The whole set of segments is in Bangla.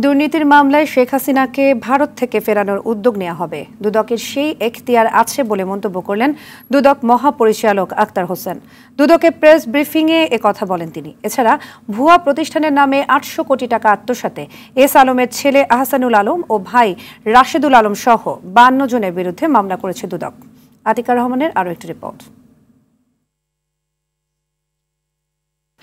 দুর্নীতির মামলায় শেখ হাসিনাকে ভারত থেকে ফেরানোর উদ্যোগ নেওয়া হবে। দুদকের সেই এখতিয়ার আছে বলে মন্তব্য করলেন দুদক মহাপরিচালক আক্তার হোসেন। দুদকে প্রেস ব্রিফিংয়ে কথা বলেন তিনি। এছাড়া ভুয়া প্রতিষ্ঠানের নামে ৮০০ কোটি টাকা আত্মসাতে এস আলমের ছেলে আহসানুল আলম ও ভাই রাশেদুল আলম সহ ৫২ জনের বিরুদ্ধে মামলা করেছে দুদক। আতিকা রহমানের আরও একটি রিপোর্ট।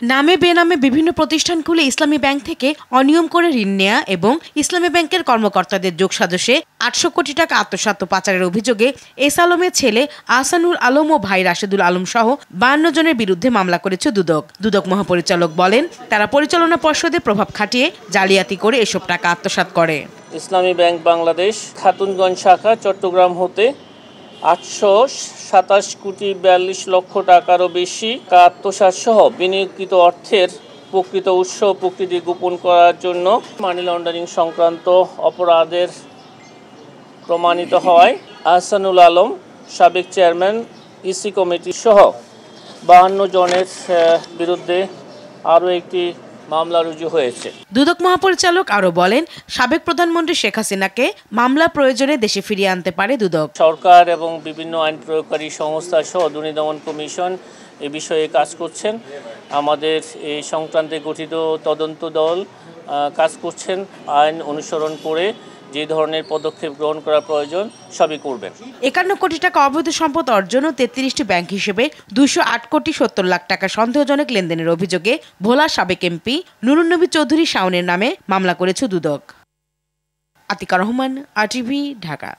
নামে বেনামে বিভিন্ন প্রতিষ্ঠান খুলে ইসলামী ব্যাংক থেকে অনিয়ম করে ঋণ নেয়া এবং ইসলামী ব্যাংকের কর্মকর্তাদের যোগসাজশে ৮০০ কোটি টাকা আত্মসাৎ পাচারের অভিযোগে এস আলমের ছেলে আহসানুল আলম ও ভাই রাশেদুল আলম সহ ৫২ জনের বিরুদ্ধে মামলা করেছে দুদক। দুদক মহাপরিচালক বলেন, তারা পরিচালনা পর্ষদে প্রভাব খাটিয়ে জালিয়াতি করে এসব টাকা আত্মসাৎ করে। ইসলামী ব্যাংক বাংলাদেশ খাতুনগঞ্জ শাখা চট্টগ্রাম হতে ৮২৭ কোটি ৪২ লক্ষ টাকারও বেশি আত্মসাৎ সহ বিনিয়োগকৃত অর্থের প্রকৃত উৎস প্রকৃতি গোপন করার জন্য মানি লন্ডারিং সংক্রান্ত অপরাধের প্রমাণিত হওয়ায় আহসানুল আলম সাবেক চেয়ারম্যান ইসি কমিটি সহ ৫২ জনের বিরুদ্ধে আরও একটি মামলা রুজু হয়েছে। দুদক মহাপরিচালক আরও বলেন, সাবেক প্রধানমন্ত্রী শেখ হাসিনাকে মামলা প্রয়োজনে দেশে ফিরিয়ে আনতে পারে দুদক। সরকার এবং বিভিন্ন আইন প্রয়োগকারী সংস্থা সহ দুর্নীতি দমন কমিশন এ বিষয়ে কাজ করছেন। আমাদের এই সংক্রান্তে গঠিত তদন্ত দল কাজ করছেন। আইন অনুসরণ করে যে ধরনের পদক্ষেপ গ্রহণ করা প্রয়োজন সবই করবেন। ৫১ কোটি টাকা অবৈধ সম্পদ অর্জন ও ৩৩টি ব্যাংক হিসেবে ২০৮ কোটি ৭০ লাখ টাকা সন্দেহজনক লেনদেনের অভিযোগে ভোলা সাবেক এমপি নুরুন নবী চৌধুরী শাওনের নামে মামলা করেছে দুদক। আতিকা রহমান, RTV, ঢাকা।